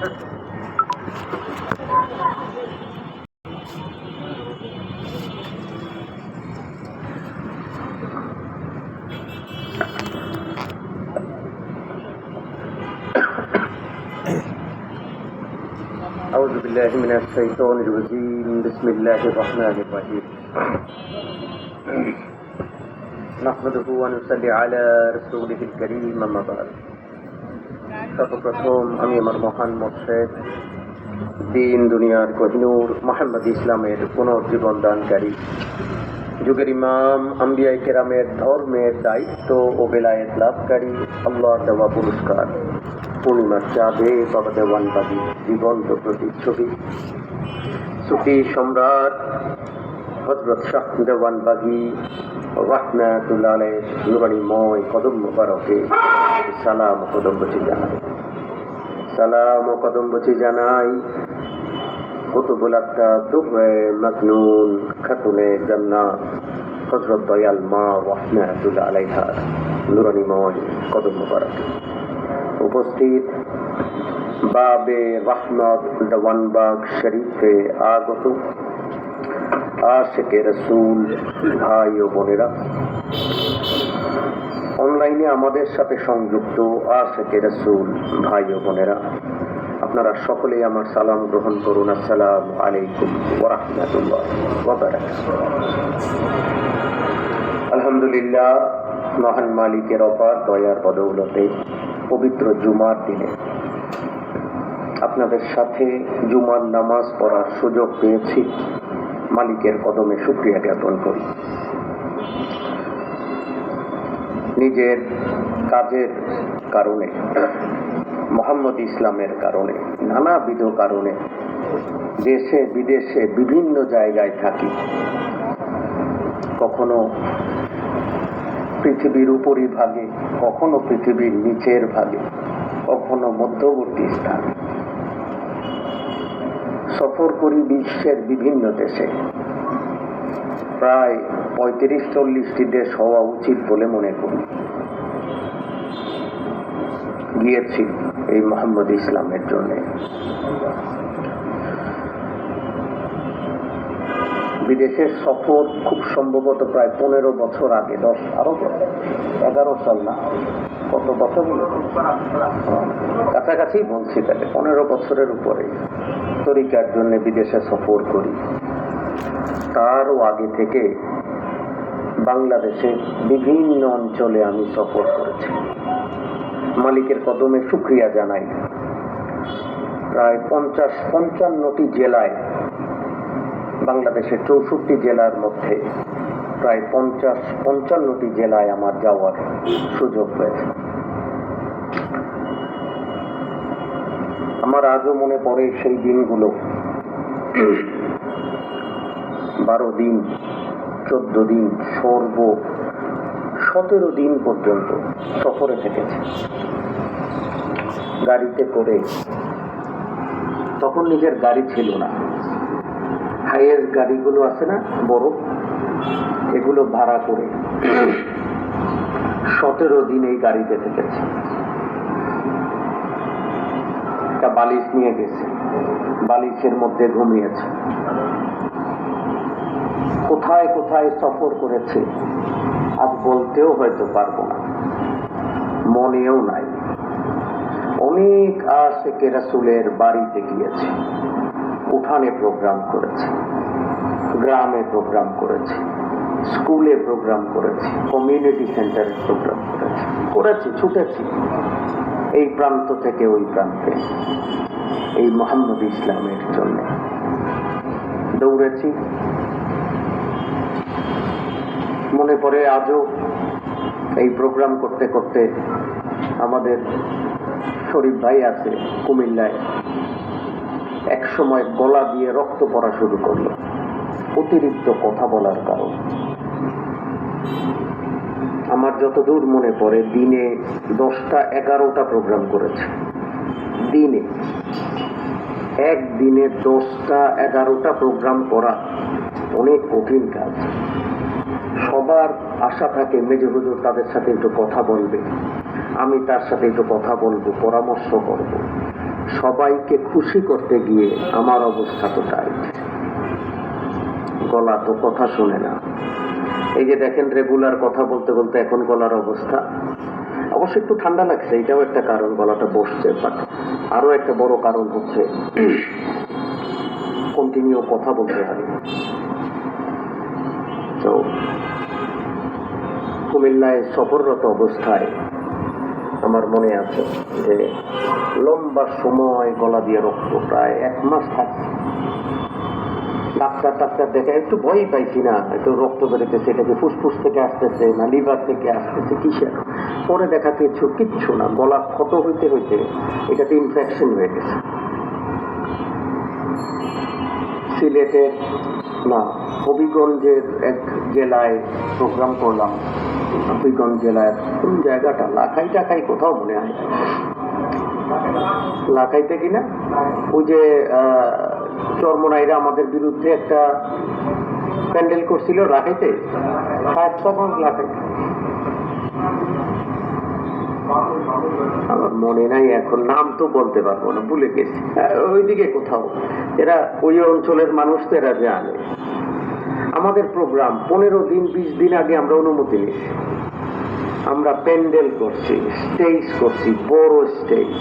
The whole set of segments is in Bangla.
أعوذ بالله من الشيطان الرجيم بسم الله الرحمن الرحيم نحمده ونصلي على رسوله الكريم أما بعد সর্বপ্রথম আমি আমার মহান মুর্শিদ দিন দুনিয়ার কোহিনূর মুহাম্মদ ইসলামের পুনর্জীবন দানকারী যুগের ইমাম আম্বিয়া কেরামের ধর্মের দায়িত্ব ও বেলায়েত লাভকারী আল্লাহর দেওয়া পুরস্কার পূর্ণিমার চাঁদে বাবা দেওয়ানবাদী জীবন্ত প্রতিচ্ছবি সুফি সম্রাট হযরত শাহ দেওয়ানবাগী রাহমাতুল্লাহ আলাইহির নুরানিময় কদম মোবারকে সালাম ও কদম বচি জানাই কুতুবুল আত্তাব দুররে মাকনুন খাতুনে জান্নাত হযরত দয়াল মা রাহমাতুল্লাহ আলাইহা নুরানিময় কদম মোবারকে উপস্থিত বাবে রহমত দেওয়ানবাগ শরীফে আগত আশিকে রসুল ভাই ও বোনেরা, অনলাইনে আমাদের সাথে সংযুক্ত আশিকে রসুল ভাই ও বোনেরা, আপনারা সকলেই আমার সালাম গ্রহণ করুন। আসসালামু আলাইকুম ওয়া রাহমাতুল্লাহি ওয়া বারাকাতুহু। আলহামদুলিল্লাহ, মহান মালিকের অপার দয়ার বদৌলতে পবিত্র জুমার দিনে আপনাদের সাথে জুমার নামাজ পড়ার সুযোগ পেয়েছি। মালিকের কদমে শুকরিয়া জ্ঞাপন করি। নিজের কাজের কারণে, মুহাম্মদ ইসলামের কারণে, নানাবিধ কারণে দেশে বিদেশে বিভিন্ন জায়গায় থাকি। কখনো পৃথিবীর উপরিভাগে, কখনো পৃথিবীর নিচের ভাগে, কখনো মধ্যবর্তী স্থানে সফর করি বিশ্বের বিভিন্ন দেশে। প্রায় 35-40টি দেশ হওয়া উচিত বলে মনে করি। গিয়েছি এই মুহাম্মদ ইসলামের জন্য। বিদেশের সফর খুব সম্ভবত প্রায় 15 বছর আগে, 11 সাল না, কত বছর কাছাকাছি বলছি, তাহলে 15 বছরের উপরে তরিকার জন্য বিদেশে সফর করি। তারও আগে থেকে বাংলাদেশের বিভিন্ন অঞ্চলে আমি সফর করেছি। মালিকের কদমে শুকরিয়া জানাই। প্রায় 50-55টি জেলায়, বাংলাদেশের 64 জেলার মধ্যে প্রায় 50-55টি জেলায় আমার যাওয়ার সুযোগ হয়েছে। আমার আজও মনে পড়ে সেই দিনগুলো। 12 দিন, 14 দিন, 17 দিন পর্যন্ত সফরে থেকেছে গাড়িতে করে। তখন নিজের গাড়ি ছিল না, হাইয়ের গাড়িগুলো আছে না বড়, এগুলো ভাড়া করে 17 দিন এই গাড়িতে থেকেছে। একটা বালিশ নিয়ে গেছে, বালিশের মধ্যে ঘুমিয়েছে। কোথায় কোথায় সফর করেছে আজ বলতেও হয়তো পারবো না, মনেও নাই। অনেক আশিকে রাসূলের বাড়িতে গিয়েছে, উঠানে প্রোগ্রাম করেছে, গ্রামে প্রোগ্রাম করেছে, স্কুলে প্রোগ্রাম করেছে, কমিউনিটি সেন্টারে প্রোগ্রাম করেছি, ছুটেছি এই প্রান্ত থেকে ওই প্রান্তে এই মুহাম্মদ ইসলামের জন্য দৌড়েছি। মনে পড়ে আজও এই প্রোগ্রাম করতে করতে আমাদের শরীফ ভাই আছে কুমিল্লায়, এক সময় গলা দিয়ে রক্ত পড়া শুরু করলো অতিরিক্ত কথা বলার কারণ। আমার যতদূর মনে পড়ে দিনে 10টা-11টা প্রোগ্রাম করেছে। দিনে, একদিনে 10টা-11টা প্রোগ্রাম করা অনেক কঠিন কাজ। সবার আশা থাকে মেজে হুজুর তাদের সাথে একটু কথা বলবে, আমি তার সাথে একটু কথা বলবো, পরামর্শ করব। সবাইকে খুশি করতে গিয়ে আমার অবস্থা তো টাইট, গলা তো কথা শোনে না। এই যে দেখেন রেগুলার কথা বলতে বলতে এখন গলার অবস্থা, অবশ্য একটু ঠান্ডা লাগছে, এটাও একটা কারণ, গলাটা বসছে। বাট আরো একটা বড় কারণ হচ্ছে কন্টিনিউ কথা বলতে হয়। তো কুমিল্লায় সফররত অবস্থায় আমার মনে আছে যে লম্বা সময় গলা দিয়ে রক্ত, প্রায় 1 মাস থাকছে। ডাক্তার দেখে একটু ভয় পাইছি, না একটু রক্ত বেরোতেছে, এটা কি ফুসফুস থেকে আসতেছে না লিভার থেকে আসতেছে কিসের। পরে দেখা কিচ্ছু না, গলা ক্ষত হইতে হইতে এটাতে ইনফেকশন হয়ে গেছে। সিলেটের না হবিগঞ্জের এক জেলায় প্রোগ্রাম করলাম। হবিগঞ্জ জেলার কোন জায়গাটা, লাখাই টাকাই কোথাও মনে হয়, লাখাইতে কিনা, ওই যে চরমনাইরা আমাদের বিরুদ্ধে একটা প্যান্ডেল করছিল লাখাইতে, লাখাইতে আমার মনে নাই এখন, নাম তো বলতে পারবো না, ভুলে গেছি। ওইদিকে কোথাও, এরা ওই অঞ্চলের মানুষ তো এরা জানে। আমাদের প্রোগ্রাম 15 দিন 20 দিন আগে আমরা অনুমতি নিয়েছি, আমরা প্যান্ডেল করছি, স্টেজ করছি, বড় স্টেজ।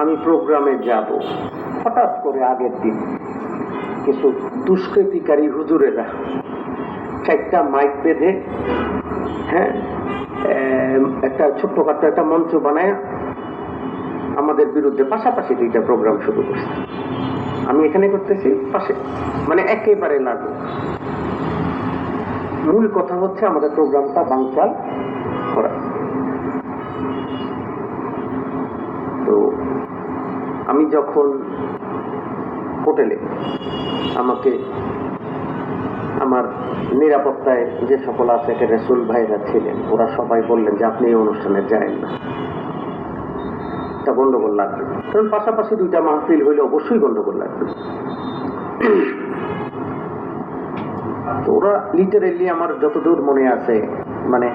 আমি প্রোগ্রামে যাব, হঠাৎ করে আগের দিন কিছু দুষ্কৃতিকারী হুজুরেরা 4টা মাইক বেঁধে, হ্যাঁ, একটা ছোট্টখাট্ট একটা মঞ্চ বানায় আমাদের বিরুদ্ধে পাশাপাশি 2টা প্রোগ্রাম শুরু করছে। আমি এখানে করতেছি পাশে, মানে একেবারে লাগু। মূল কথা হচ্ছে আমাদের প্রোগ্রামটা বানচাল করা। তো আমি যখন হোটেলে, আমাকে আমার নিরাপত্তায় যে সকল আছে, রাসূল ভাইরা ছিলেন, ওরা সবাই বললেন যে আপনি এই অনুষ্ঠানে যাবেন না, এটা গন্ডগোল লাগবে। কারণ পাশাপাশি 2টা মাহফিল হইলে অবশ্যই গন্ডগোল লাগবে। তো ওরা লিটারেলি, আমার যতদূর মনে আছে, মানে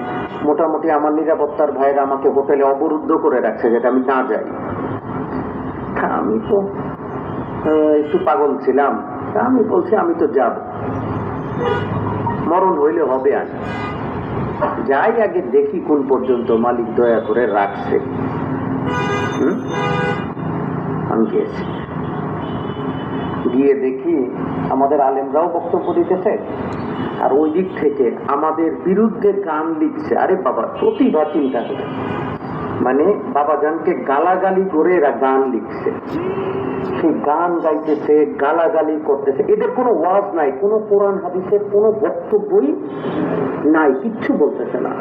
মোটামুটি আমার নিরাপত্তার ভাইরা আমাকে হোটেলে অবরুদ্ধ করে রাখছে যেটা আমি না যাই। আমি তো একটু পাগল ছিলাম, আমি বলছি আমি তো যাব, মরণ হইলে হবে, আর যাই, আগে দেখি কোন পর্যন্ত মালিক দয়া করে রাখছে। আমি গেছি, গিয়ে দেখি আমাদের আলেমরাও বক্তব্য দিতেছে, আর ওই দিক থেকে আমাদের বিরুদ্ধে গান লিখছে। আরে বাবা, প্রতিভা চিন্তা করে, মানে বাবাজানকে গালাগালি করে এরা গান লিখছে, সেই গান গাইতেছে, গালাগালি করতেছে। এদের কোনো ওয়াজ নাই, কোনো কোরআন হাদিসের কোনো বক্তব্যই নাই, কিচ্ছু বলতেছে না।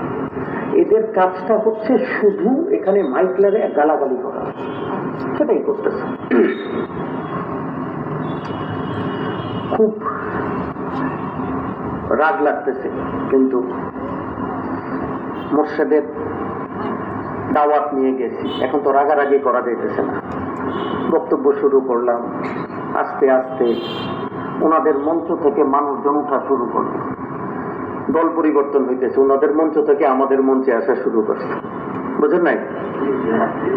এদের কাজটা হচ্ছে শুধু এখানে মাইক লাগায় গালাগালি করা, সেটাই করতেছে। খুব রাগ লাগতেছে, কিন্তু মোর্শেদের দাওয়াত নিয়ে গেছি, এখন তো রাগারাগি করা যাইতেছে না। বক্তব্য শুরু করলাম, আস্তে আস্তে ওনাদের মঞ্চ থেকে মানুষজন উঠা শুরু করলো, দল পরিবর্তন হইতেছে, ওনাদের মঞ্চ থেকে আমাদের মঞ্চে আসা শুরু করছে, বুঝেন নাই?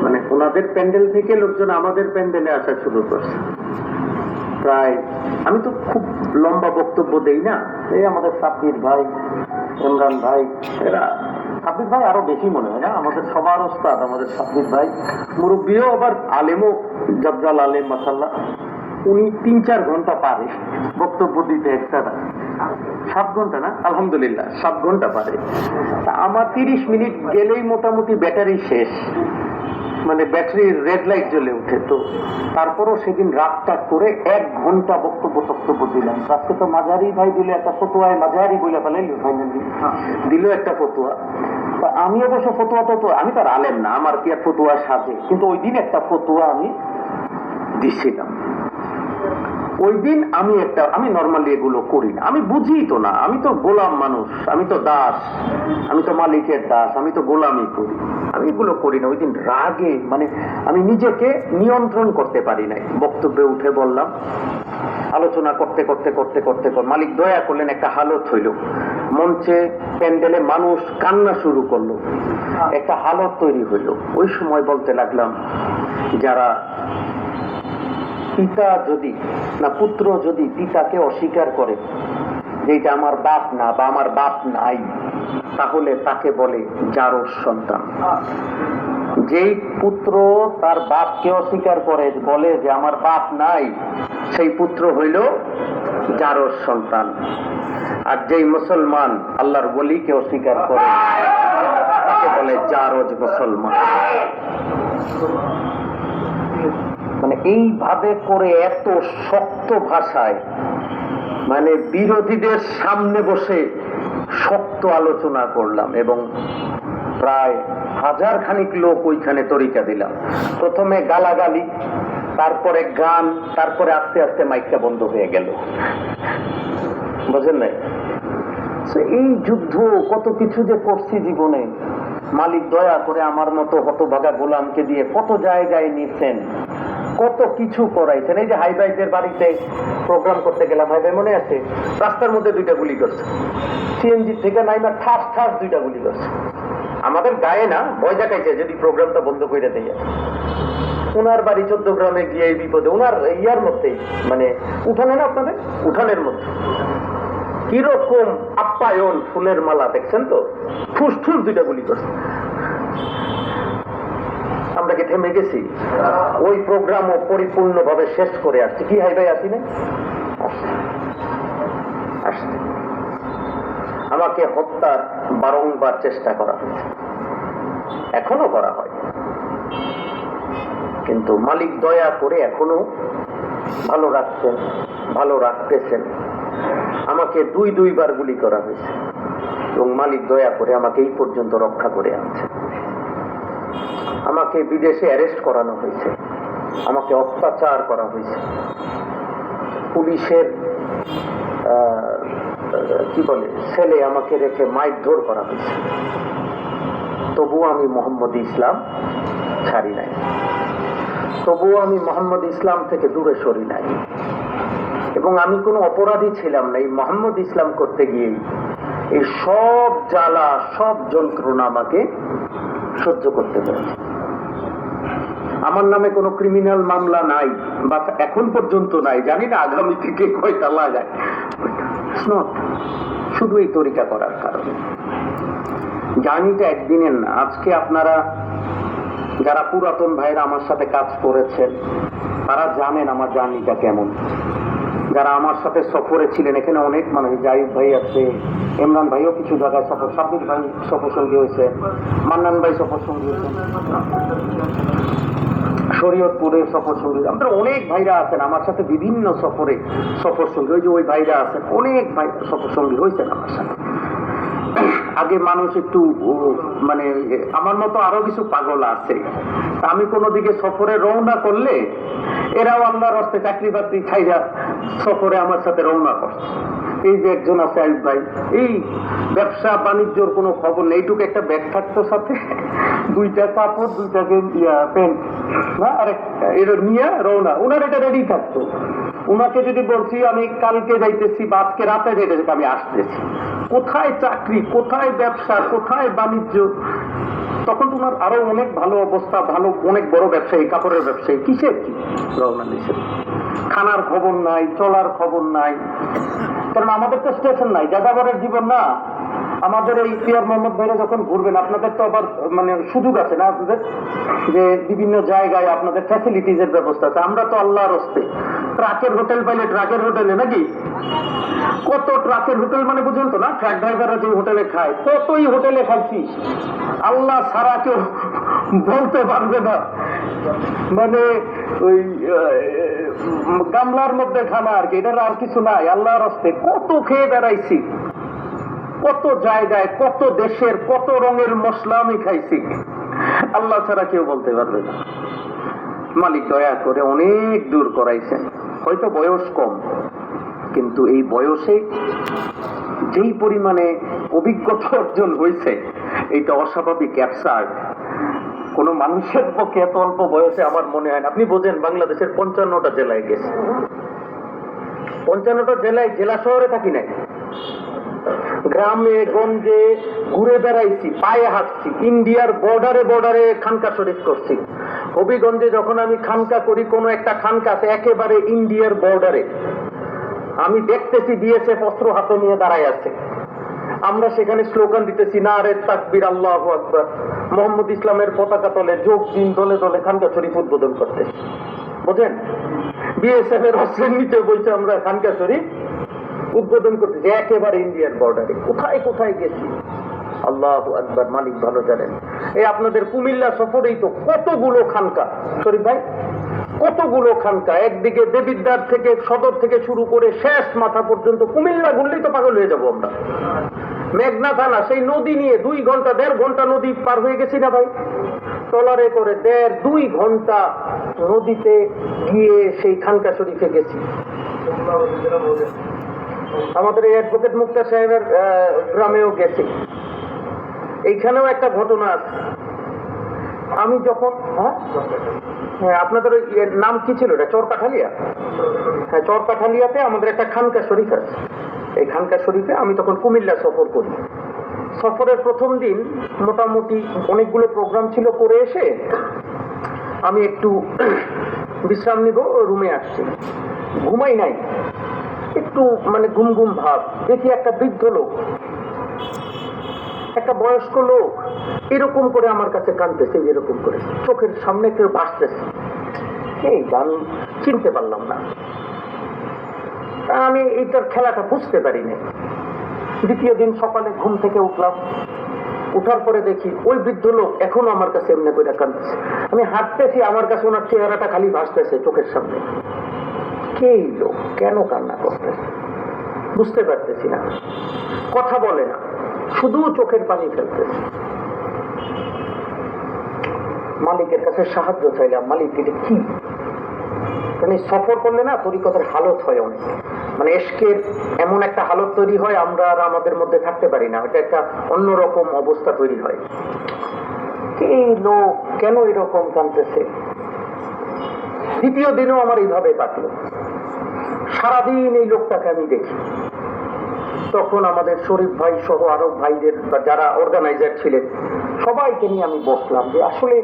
মানে ওনাদের প্যান্ডেল থেকে লোকজন আমাদের প্যান্ডেলে আসা শুরু করছে। প্রায়, আমি তো খুব লম্বা বক্তব্য দেই না, এই আমাদের সাব্বির ভাই, ইমরান ভাই, এরা, সাব্বির ভাই আরো বেশি মনে হয় না, আমাদের সবার ওস্তাদ আমাদের সাব্বির ভাই, মুরব্বীও আবার আলেমও, জাবজাল আলেম মাশাআল্লাহ, উনি 3-4 ঘন্টা পারে বক্তব্য দিতে, একটা 7 ঘন্টা না, আলহামদুলিল্লাহ 7 ঘন্টা পারে। আমার 30 মিনিট গেলেই মোটামুটি ব্যাটারি শেষ, মানে ব্যাটারির রেড লাইট জ্বলে উঠে। তো তারপরও সেদিন রাতটা করে 1 ঘন্টা বক্তব্য দিলাম। আজকে তো মাঝারি ভাই দিলে একটা ফতোয়ায়, মাঝারি বলে ফেলাইল, ফাইনালি দিল একটা ফতোয়া। আমি অবশ্য ফতোয়াটা তো, আমি তো আর আলেম না, আমার কি এক ফতোয়ার সাথে, কিন্তু ওই দিন একটা ফতোয়া আমি দিছিলাম। ওই দিন আমি নর্মালি এগুলো করি না, আমি বুঝি তো না, আমি তো গোলাম মানুষ, আমি তো দাস, আমি তো মালিকের দাস, আমি তো গোলামি করি, আমি এগুলো করি না। ওই দিন রাগে, মানে আমি নিজেকে নিয়ন্ত্রণ করতে পারি নাই, বক্তব্যে উঠে বললাম। আলোচনা করতে করতে করতে করতে মালিক দয়া করলেন, একটা হালত হইল, মঞ্চে প্যান্ডেলে মানুষ কান্না শুরু করলো, একটা হালত তৈরি হইল। ওই সময় বলতে লাগলাম, যারা পিতা যদি না পুত্র যদি পিতাকে অস্বীকার করে যে এটা আমার বাপ না বা আমার বাপ নাই, তাহলে তাকে বলে জারজ সন্তান। যেই পুত্র তার বাপকে অস্বীকার করে, বলে যে আমার বাপ নাই, সেই পুত্র হইল জারজ সন্তান। আর যেই মুসলমান আল্লাহর ওলিকে অস্বীকার করে তাকে বলে জারজ মুসলমান। মানে এইভাবে করে এত শক্ত ভাষায় মানে বিরোধীদের সামনে বসে শক্ত আলোচনা করলাম এবং প্রায় 1000 খানিক লোক ওইখানে তরিকা দিলাম। প্রথমে গালাগালি, তারপরে গান, তারপরে আস্তে আস্তে মাইকটা বন্ধ হয়ে গেল। বুঝেন নাই? এই যুদ্ধ কত কিছু যে করছি জীবনে। মালিক দয়া করে আমার মতো হতভাগা গোলামকে দিয়ে কত জায়গায় নিচ্ছেন, কত কিছু করাইছেন। এই যে হাই ভাইদের বাড়িতে প্রোগ্রাম করতে গেলাম, হাই ভাই মনে আছে? রাস্তার মধ্যে 2টা গুলি করছে, সিএনজি থেকে নাই না ঠাস ঠাস 2টা গুলি করছে। আমাদের গায়ে না, ভয় দেখাইছে যদি প্রোগ্রামটা বন্ধ করে দেয়। ওনার বাড়ি 14 গ্রামে গিয়ে এই বিপদে, ওনার ইয়ার মধ্যেই মানে উঠানে না আপনাদের উঠানের মধ্যে কিরকম আপ্যায়ন, ফুলের মালা দেখছেন তো, ঠুস ঠুস 2টা গুলি করছে। আমরা কি থেমে গেছি? ওই প্রোগ্রামও পরিপূর্ণভাবে শেষ করে আসছি। কি হাই ভাই আসি না? আসছে। আমাকে হত্যার বারংবার চেষ্টা করা হয়েছে, এখনো করা হয়, কিন্তু মালিক দয়া করে এখনো ভালো রাখছেন, ভালো রাখতেছেন। আমাকে 2বার গুলি করা হয়েছে এবং মালিক দয়া করে আমাকে এই পর্যন্ত রক্ষা করে আনছে। আমাকে বিদেশে অ্যারেস্ট করানো হয়েছে, আমাকে অত্যাচার করা হয়েছে, পুলিশের কি বলে ছেলে আমাকে রেখে মারধর করা হয়েছে। তবুও আমি মোহাম্মদ ইসলাম ছাড়ি নাই, তবুও আমি মোহাম্মদ ইসলাম থেকে দূরে সরি নাই। এবং আমি কোনো অপরাধী ছিলাম না। এই মোহাম্মদ ইসলাম করতে গিয়েই এই সব জ্বালা, সব যন্ত্রণা আমাকে সহ্য করতে হয়েছে। আমার নামে কোনো ক্রিমিনাল মামলা নাই বা এখন পর্যন্ত নাই, জানি না আগামী থেকে কয়টা লাগায়। শুধু এই তরিকা করার কারণে। জার্নিটা একদিনের না। আজকে আপনারা যারা পুরাতন ভাইরা আমার সাথে কাজ করেছেন তারা জানেন আমার জার্নিটা কেমন। যারা আমার সাথে সফরে ছিলেন, এখানে অনেক মানুষ, জাহিদ ভাই আছে, ইমরান ভাইও কিছু জায়গায় সফর, সাব্বির ভাই সফর সঙ্গী হয়েছে, মান্নান ভাই সফর সঙ্গী হয়েছে, শরীয়তপুরের সফর সঙ্গী, আমাদের অনেক ভাইরা আছেন আমার সাথে বিভিন্ন সফরে সফর সঙ্গী। ওই যে ওই ভাইরা আছেন, অনেক ভাই সফর সঙ্গী হয়েছেন আমার সাথে। আগে মানুষ একটু মানে আমার মতো আরো কিছু পাগল আছে, আমি কোনো দিকে সফরে রওনা করলে এরাও আল্লাহর রাস্তায় চাকরি বাকরি ছাইরা সফরে আমার সাথে রওনা করছে। এই যে একজন আছে আইব ভাই, এই ব্যবসা বাণিজ্যর কোনো খবর নেই, এইটুকু একটা ব্যাগ থাকতো সাথে, 2টা কাপড়, 2টা প্যান্ট না, আর এটা নিয়ে রওনা। ওনার এটা রেডি থাকতো। ওনাকে যদি বলছি আমি কালকে যাইতেছি বা আজকে রাতে যাইতেছি, আমি আসতেছি, কোথায় চাকরি, কোথায় ব্যবসা, কোথায় বাণিজ্য, তখন তোমার আরো অনেক ভালো অবস্থা, ভালো অনেক বড় ব্যবসায়ী, কাপড়ের ব্যবসায়ী, কিসের কি রওনা দিয়েছে। খানার খবর নাই, চলার খবর নাই, কারণ আমাদের তো স্টেশন নাই, যাযাবরের জীবন না। আমাদের এই পিয়ার মোহাম্মদ ভাইরা যখন ঘুরবেন, আপনাদের তো আবার মানে সুযোগ আছে না আপনাদের, যে বিভিন্ন জায়গায় আপনাদের ফ্যাসিলিটিস এর ব্যবস্থা আছে। আমরা তো আল্লাহর হস্তে ট্রাকের হোটেল পাইলে ট্রাকের হোটেলে নাকি, কত ট্রাকের হোটেল মানে বুঝেন তো না, ট্রাক ড্রাইভাররা যে হোটেলে খায়, কতই হোটেলে খাচ্ছি, আল্লাহ ছাড়া কেউ বলতে পারবে না। মানে ওই গামলার মধ্যে খানা আর কি, এটার আর কিছু নাই। আল্লাহর হস্তে কত খেয়ে বেড়াইছি, কত জায়গায়, কত দেশের, কত রঙের মশলা আমি খাইছি, আল্লাহ ছাড়া কেউ বলতে পারবে না। মালিক দয়া করে অনেক দূর করাইছেন। হয়তো বয়স কম, কিন্তু এই বয়সে যেই পরিমাণে অভিজ্ঞতা অর্জন হয়েছে, এটা অস্বাভাবিক, অ্যাবসার্ড। কোন মানুষের পক্ষে এত অল্প বয়সে আমার মনে হয় না। আপনি বোঝেন, বাংলাদেশের 55টা জেলায় গেছে, 55টা জেলায়, জেলা শহরে থাকি নাই, গ্রামে গঞ্জে ঘুরে বেড়াইছি, পায়ে হাঁটছি, ইন্ডিয়ার বর্ডারে বর্ডারে খানকা শরীফ করছি, হবিগঞ্জে যখন আমি খানকা করি, কোন একটা খানকা আছে একেবারে ইন্ডিয়ার বর্ডারে, আমি দেখতেছি বিএসএফ অস্ত্র হাতে নিয়ে দাঁড়ায় আছে, আমরা সেখানে স্লোগান দিতেছি, নারে তাকবীর, আল্লাহু আকবার, মোহাম্মদ ইসলামের পতাকা তলে যোগ দিন, দলে দলে খানকা শরীফ উদ্বোধন করতেছি। বুঝেন, বিএসএফ এর অস্ত্রের নিচে বলছে আমরা খানকা শরীফ উদ্বোধন করতেছি, একেবারে ইন্ডিয়ার বর্ডারে। কোথায় কোথায় গেছি, আল্লাহু আকবার, মালিক ভালো জানেন। এই আপনাদের কুমিল্লা সফরেই তো কতগুলো খানকা, শরীফ ভাই, কতগুলো খানকা, একদিকে দেবিদ্বার থেকে সদর থেকে শুরু করে শেষ মাথা পর্যন্ত, কুমিল্লা ঘুরলেই তো পাগল হয়ে যাবো আমরা। মেঘনা থানা, সেই নদী নিয়ে 2 ঘন্টা 1.5 ঘন্টা নদী পার হয়ে গেছি না ভাই, ট্রলারে করে 1.5-2 ঘন্টা নদীতে গিয়ে সেই খানকা শরীফে গেছি। আমাদের এই অ্যাডভোকেট মুক্তা সাহেবের গ্রামেও গেছি। এইখানেও একটা ঘটনা আছে। আমি যখন হ্যাঁ আপনাদের ওই নাম কি ছিল এটা, চরকাঠালিয়া? হ্যাঁ, চরকাঠালিয়াতে আমাদের একটা খানকা শরীফ আছে। এই খানকা শরীফে আমি তখন কুমিল্লা সফর করি। সফরের প্রথম দিন মোটামুটি অনেকগুলো প্রোগ্রাম ছিল, করে এসে আমি একটু বিশ্রাম নিব, রুমে আসছি, ঘুমাই নাই, একটু মানে ঘুম ঘুম ভাব। দেখি একটা বৃদ্ধ লোক, একটা বয়স্ক লোক এরকম করে আমার কাছে কাঁদতেছে, এরকম করে চোখের সামনে কেউ ভাসতেছে। এই গান চিনতে পারলাম না, আমি এইটার খেলাটা বুঝতে পারি না। দ্বিতীয় দিন সকালে ঘুম থেকে উঠলাম, উঠার পরে দেখি ওই বৃদ্ধ লোক এখনো আমার কাছে এমনি করে কাঁদতেছে। আমি হাঁটতেছি, আমার কাছে ওনার চেহারাটা খালি ভাসতেছে চোখের সামনে। কে লোক, কেন কান্না করতেছে বুঝতে পারতেছি না, কথা বলে না, শুধু চোখের পানি ফেলতেছে। মালিকের কাছে সাহায্য চাইলাম, মালিক এটা কি? মানে সফর করলে না তরিকতের হালত হয় অনেক, মানে এশকের এমন একটা হালত তৈরি হয়, আমরা আর আমাদের মধ্যে থাকতে পারি না, এটা একটা অন্যরকম অবস্থা তৈরি হয়। এই লোক কেন এরকম কাঁদতেছে? দ্বিতীয় দিনও আমার এইভাবে কাটলো। সারাদিন এই লোকটাকে আমি দেখি। তখন আমাদের শরীফ ভাই সহ আরো ভাইদের যারা অর্গানাইজার ছিলেন সবাইকে নিয়ে আমি বসলাম যে আসলে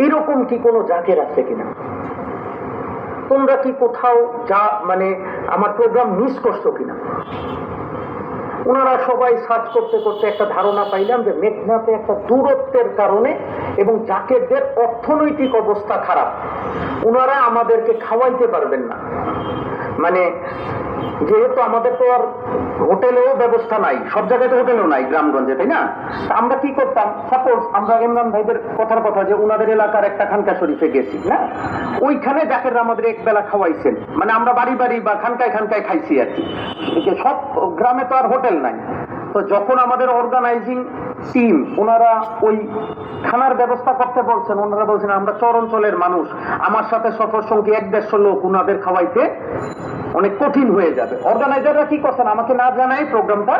এরকম কি কোনো জাকের আছে কিনা, তোমরা কি কোথাও যা মানে আমার প্রোগ্রাম মিস করছো কিনা। ওনারা সবাই সার্চ করতে করতে একটা ধারণা পাইলাম যে মেঘনাতে একটা দূরত্বের কারণে এবং জাকেরদের অর্থনৈতিক অবস্থা খারাপ, ওনারা আমাদেরকে খাওয়াইতে পারবেন না। মানে যেহেতু আমাদের তো আর হোটেলেও ব্যবস্থা নাই, সব জায়গায় তো হোটেলও নাই গ্রামগঞ্জে, তাই না? আমরা কি করতাম, সাপোজ আমরা ইমরান ভাইদের কথার কথা যে ওনাদের এলাকার একটা খানকা শরীফে গেছি না, ওইখানে জাকেররা আমাদের এক বেলা খাওয়াইছেন, মানে আমরা বাড়ি বাড়ি বা খানকায় খানকায় খাইছি আর কি। সব গ্রামে তো আর হোটেল নাই। তো যখন আমাদের অর্গানাইজিং টিম ওনারা ওই খানার ব্যবস্থা করতে বলছেন, ওনারা বলছেন আমরা চর অঞ্চলের মানুষ, আমার সাথে সফর সঙ্গী 1-150 লোক, ওনাদের খাওয়াইতে অনেক কঠিন হয়ে যাবে। অর্গানাইজাররা কি করছেন, আমাকে না জানাই প্রোগ্রামটা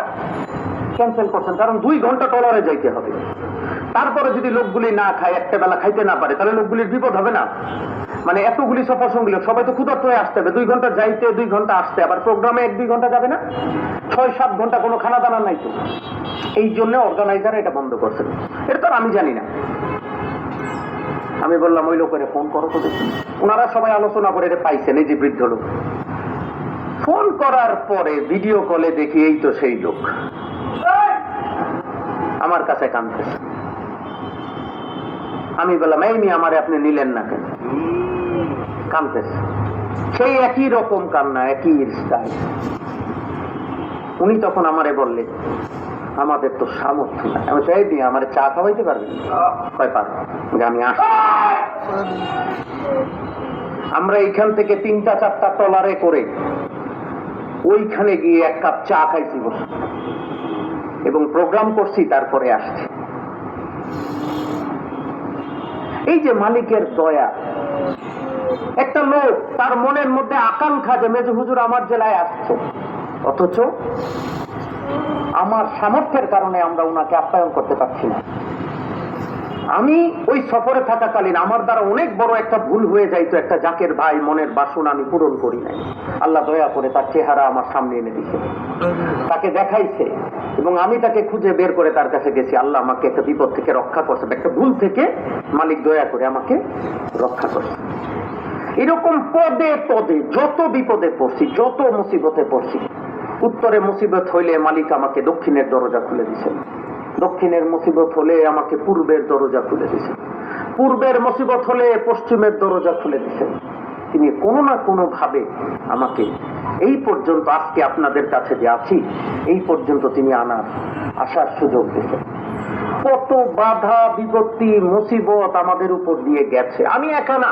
ক্যান্সেল করছেন, কারণ 2 ঘন্টা ট্রলারে যাইতে হবে। তারপরে যদি লোকগুলি না খায়, একটা বেলা খাইতে না পারে, তাহলে লোকগুলির বিপদ হবে না? মানে এতগুলি সফর সঙ্গী লোক, সবাই তো ক্ষুধার্ত হয়ে আসতে হবে, 2 ঘন্টা যাইতে 2 ঘন্টা আসতে, আবার প্রোগ্রামে 1-2 ঘন্টা যাবে না, 6-7 ঘন্টা কোনো খানা দানা নাই তো। এই জন্য অর্গানাইজার এটা বন্ধ করছেন। এটা তো আমি জানি না। আমি বললাম ওই লোকের ফোন করো তো দেখুন। ওনারা সবাই আলোচনা করে এটা পাইছেন, এই যে বৃদ্ধ লোক। ফোন করার পরে ভিডিও কলে দেখি এই তো সেই লোক আমার কাছে কাঁদতেছে। আমি বললাম এই নিয়ে আমারে আপনি নিলেন না কেন? কাঁদতেছে, সেই একই রকম কান্না, একই স্টাইল। উনি তখন আমারে বললেন আমাদের তো সামর্থ্য নাই। আমি চাই দিয়ে আমার চা খাওয়াইতে পারবেন? কয় পারবো, আমি আসি। আমরা এইখান থেকে 3-4টা ট্রলারে করে ওইখানে গিয়ে 1 কাপ চা খাইছি বসে এবং প্রোগ্রাম করছি, তারপরে আসছি। এই যে মালিকের দয়া, একটা লোক তার মনের মধ্যে আকাঙ্ক্ষা যে মেজো হুজুর আমার জেলায় আসছে, অথচ আমার সামর্থ্যের কারণে আমরা ওনাকে আপ্যায়ন করতে পারছি না। আমি ওই সফরে থাকাকালীন আমার দ্বারা অনেক বড় একটা ভুল হয়ে যাইতো, একটা জাকের ভাই মনের বাসনা আমি পূরণ করি নাই। আল্লাহ দয়া করে তার চেহারা আমার সামনে এনে দিয়েছে, তাকে দেখাইছে, এবং আমি তাকে খুঁজে বের করে তার কাছে গেছি। আল্লাহ আমাকে একটা বিপদ থেকে রক্ষা করছে, একটা ভুল থেকে মালিক দয়া করে আমাকে রক্ষা করছে। এরকম পদে পদে যত বিপদে পড়ছি, যত মুসিবতে পড়ছি, উত্তরে মুসিবত হইলে মালিক আমাকে দক্ষিণের দরজা খুলে দিয়েছেন, দক্ষিণের মুসিবত হলে আমাকে পূর্বের দরজা খুলে দিয়েছেন, পূর্বের মুসিবত হলে পশ্চিমের দরজা খুলে দিয়েছেন। তিনি কোনো না কোনো ভাবে আমাকে এই পর্যন্ত, আজকে আপনাদের কাছে যে আছি, এই পর্যন্ত তিনি আসার সুযোগ দিয়েছেন। কত বাধা বিপত্তি মুসিবত আমাদের উপর দিয়ে গেছে। আমি একা না,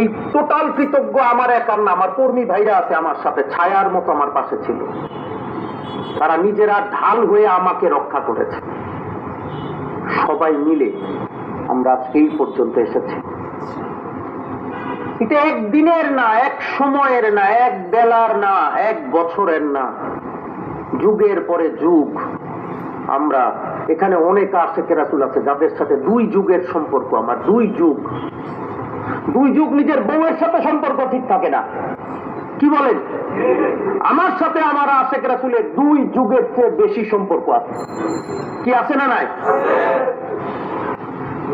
এই টোটাল কৃতজ্ঞ আমার একার না, আমার কর্মী ভাইরা আছে আমার সাথে, ছায়ার মতো আমার পাশে ছিল। তারা নিজেরা ঢাল হয়ে আমাকে রক্ষা করেছে। সবাই মিলে আমরা আজকে এই পর্যন্ত এসেছি। এটা একদিনের না, এক সময়ের না, এক বেলার না, এক বছরের না, যুগের পরে যুগ। আমরা এখানে অনেক আশিকে রাসূল আছে যাদের সাথে 2 যুগের সম্পর্ক। আমার 2 যুগ নিজের বউয়ের সাথে সম্পর্ক ঠিক থাকে না, কি বলেন? আমার সাথে আমার আশিকে রাসূলের 2 যুগের চেয়ে বেশি সম্পর্ক আছে। কি আছে না নাই?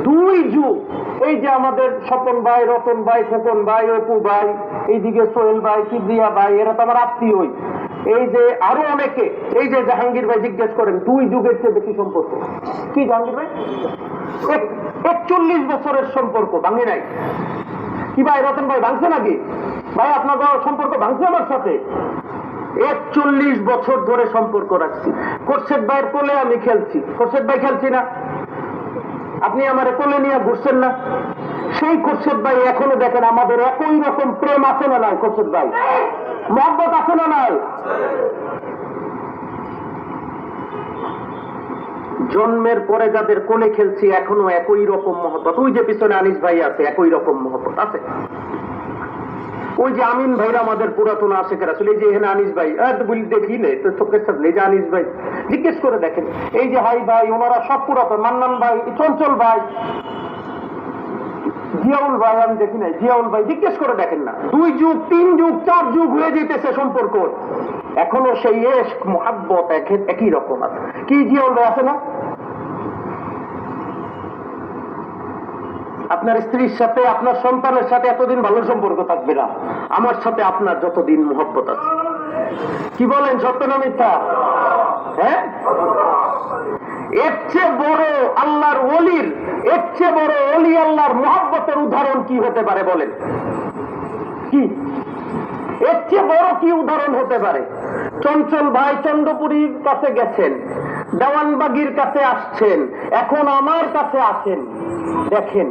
2 যুগ। এই যে আমাদের স্বপন ভাই, রতন ভাই, খোকন ভাই, অপু ভাই, এইদিকে সোহেল ভাই, কিবরিয়া ভাই, এরা তো আমার আত্মীয়। এই যে আরো অনেকে, এই যে জাহাঙ্গীর ভাই জিজ্ঞেস করেন 2 যুগের চেয়ে বেশি সম্পর্ক। কি জাহাঙ্গীর ভাই? 41 বছরের সম্পর্ক ভাঙে নাই। কি ভাই রতন ভাই, ভাঙছে নাকি? ভাই আপনার সম্পর্ক ভাঙছে আমার সাথে? 41 বছর ধরে সম্পর্ক রাখছি। খোরশেদ ভাইয়ের কোলে আমি খেলছি। খোরশেদ ভাই খেলছি না? আপনি আমার কোলে নিয়ে ঘুরছেন না? সেই খোরশেদ ভাই এখনো দেখেন আমাদের একই রকম প্রেম আছে না নাই? খোরশেদ ভাই মহব্বত আছে না নাই? জন্মের পরে যাদের কোলে খেলছি এখনো একই রকম মহব্বত। ওই যে পিছনে আনিস ভাই আছে, একই রকম মহব্বত আছে। ওই যে আমিন ভাইরা আমাদের পুরাতন আশিক রাসূল, এই যে এখানে আনিস ভাই দেখি নেই তো চোখের সামনে, এই যে আনিস ভাই জিজ্ঞেস করে দেখেন, এই যে হাই ভাই, ওনারা সব পুরাতন। মান্নান ভাই, চঞ্চল ভাই, জিয়াউল ভাই আমি দেখি নাই, জিয়াউল ভাই জিজ্ঞেস করে দেখেন না। 2 যুগ, 3 যুগ, 4 যুগ হয়ে যেতেছে সম্পর্ক, এখনো সেই ইশক মুহাব্বত একই রকম আছে। কি জিয়াউল ভাই আছে না? আপনার স্ত্রীর সাথে, আপনার সন্তানের সাথে এতদিন ভালো সম্পর্ক থাকবে না, আমার সাথে আপনার যতদিন মুহাব্বত আছে। কি বলেন, সত্য না মিথ্যা? হ্যাঁ, এর চেয়ে বড় আল্লাহর ওলির, এর চেয়ে বড় ওলি আল্লাহর মুহাব্বতের উদাহরণ কি হতে পারে বলেন? কি এর চেয়ে বড় কি উদাহরণ হতে পারে? চঞ্চল ভাই চন্দ্রপুরীর কাছে গেছেন, দেওয়ানবাগির কাছে আসছেন, এখন আমার কাছে আসেন। দেখেন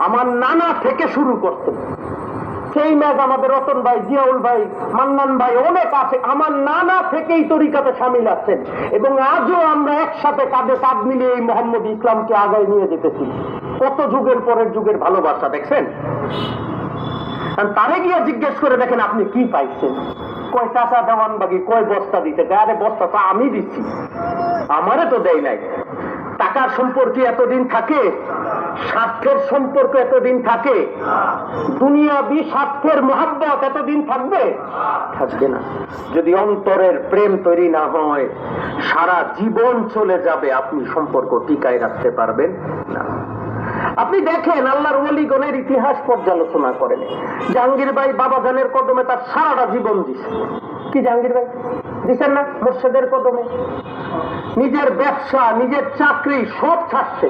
আমার নানা থেকে শুরু করছেন, সেই ম্যাচ আমাদের রতন ভাই, জিয়াউল ভাই, মান্নান ভাই অনেক আছে, আমার নানা থেকেই তরিকাতে সামিল আছেন, এবং আজও আমরা একসাথে কাঁধে কাঁধ মিলিয়ে এই মোহাম্মদ ইসলামকে আগায় নিয়ে যেতেছি। কত যুগের পরের যুগের ভালোবাসা দেখছেন। তারে গিয়ে জিজ্ঞেস করে দেখেন আপনি কি পাইছেন? কয় টাকা দেওয়ানবাগি কয় বস্তা দিতে? আরে বস্তা তো আমি দিচ্ছি, আমারে তো দেয় নাই। টাকার সম্পর্কে এতদিন থাকে, স্বার্থের সম্পর্ক এতদিন থাকে, দুনিয়াবি স্বার্থের মুহাব্বত এতদিন থাকবে? থাকবে না। যদি অন্তরের প্রেম তৈরি না হয়, সারা জীবন চলে যাবে, আপনি সম্পর্ক টিকায় রাখতে পারবেন না। আপনি দেখেন আল্লাহর ওলিগণের ইতিহাস পর্যালোচনা করেন, জাহাঙ্গীর ভাই বাবাজানের কদমে তার সারাটা জীবন দিছে। কি জাহাঙ্গীর ভাই দিচ্ছেন না? মুর্শিদের কদমে নিজের ব্যবসা, নিজের চাকরি সব ছাড়ছে।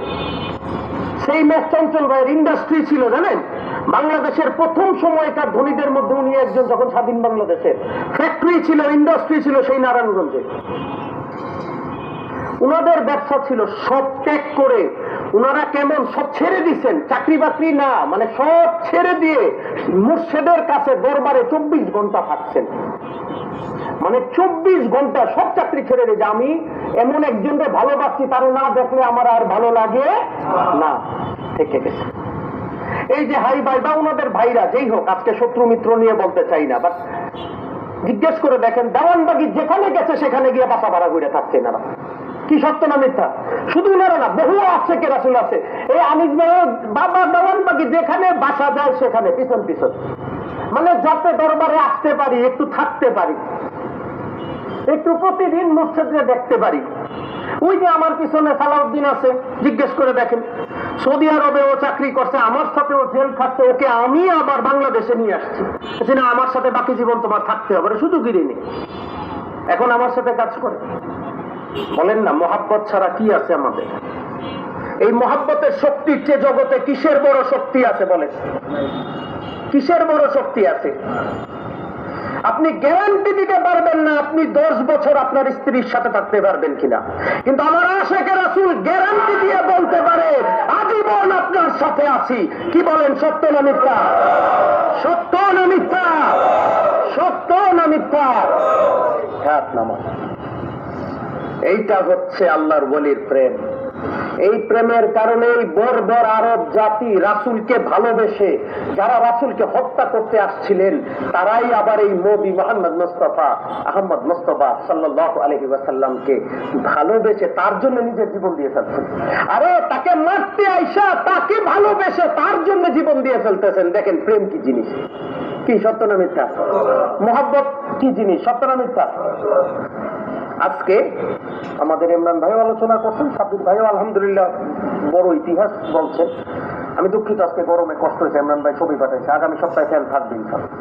সেই ম্যাচ চঞ্চল ভাইয়ের ইন্ডাস্ট্রি ছিল জানেন, বাংলাদেশের প্রথম সময়কার ধনীদের মধ্যে উনি একজন। যখন স্বাধীন বাংলাদেশের ফ্যাক্টরি ছিল, ইন্ডাস্ট্রি ছিল সেই নারায়ণগঞ্জে, উনাদের ব্যবসা ছিল। সব ত্যাগ করে উনারা কেমন সব ছেড়ে দিচ্ছেন, চাকরি বাকরি না, মানে সব ছেড়ে দিয়ে মুর্শিদের কাছে দরবারে 24 ঘন্টা থাকছেন। মানে 24 ঘন্টা সব চাকরি ছেড়ে দিয়ে, আমি এমন একজনকে ভালোবাসি, তার না দেখলে আমার আর ভালো লাগে না, থেকে গেছে। এই যে হাই ভাই বা ওনাদের ভাইরা, যেই হোক, আজকে শত্রু মিত্র নিয়ে বলতে চাই না, বাট জিজ্ঞেস করে দেখেন দেওয়ানবাগি যেখানে গেছে সেখানে গিয়ে বাসা ভাড়া ঘুরে থাকছে না। কি সত্য না মিথ্যা? শুধু উনারা না, বহু আশেকে রাসূল আছে। এই আনিস ভাই বাবা দেওয়ান বাকি যেখানে বাসা যায় সেখানে পিছন পিছন, মানে যাতে দরবারে আসতে পারি, একটু থাকতে পারি, একটু প্রতিদিন মুর্শিদকে দেখতে পারি। ওই যে আমার পিছনে সালাউদ্দিন আছে, জিজ্ঞেস করে দেখেন, সৌদি আরবে ও চাকরি করছে, আমার সাথে ও জেল খাচ্ছে, ওকে আমি আবার বাংলাদেশে নিয়ে আসছি, না আমার সাথে বাকি জীবন তোমার থাকতে হবে, শুধু গিরি নেই, এখন আমার সাথে কাজ করে। বলেন না, মহাব্বত ছাড়া কি আছে আমাদের? এই মহাব্বতের শক্তির চেয়ে জগতে কিসের বড় শক্তি আছে বলেন? কিসের বড় শক্তি আছে? আপনি গ্যারান্টি দিতে পারবেন না আপনি 10 বছর আপনার স্ত্রীর সাথে থাকতে পারবেন কিনা, কিন্তু আমার আশেকে রাসূল গ্যারান্টি দিয়ে বলতে পারে আজীবন আপনার সাথে আছি। কি বলেন, সত্য না মিথ্যা? সত্য না মিথ্যা? সত্য না মিথ্যা? হাত নামান। এইটা হচ্ছে আল্লাহর ওলির প্রেম। এই প্রেমের কারণেই বর্বর আরব জাতি রাসূলকে ভালোবেসে, যারা রাসূলকে হত্যা করতে আসছিলেন, তারাই আবার এই নবী মুহাম্মদ মুস্তাফা আহমদ মুস্তাফা সাল্লাল্লাহু আলাইহি ওয়াসাল্লামকে ভালোবেসে তার জন্য নিজের জীবন দিয়ে ফেলছেন। আরে তাকে মারতে আইসা তাকে ভালোবেসে তার জন্য জীবন দিয়ে ফেলতেছেন। দেখেন প্রেম কি জিনিস, কি সত্য না মিথ্যা? মহব্বত কি জিনিস, সত্য না মিথ্যা? আজকে আমাদের ইমরান ভাইও আলোচনা করছেন, সাব্বির ভাইও আলহামদুলিল্লাহ বড় ইতিহাস বলছেন। আমি দুঃখিত, আজকে গরমে কষ্ট হয়েছে। ইমরান ভাই ছবি পাঠাইছে, আগামী সপ্তাহে ফ্যান থাকবে ইনশাআল্লাহ।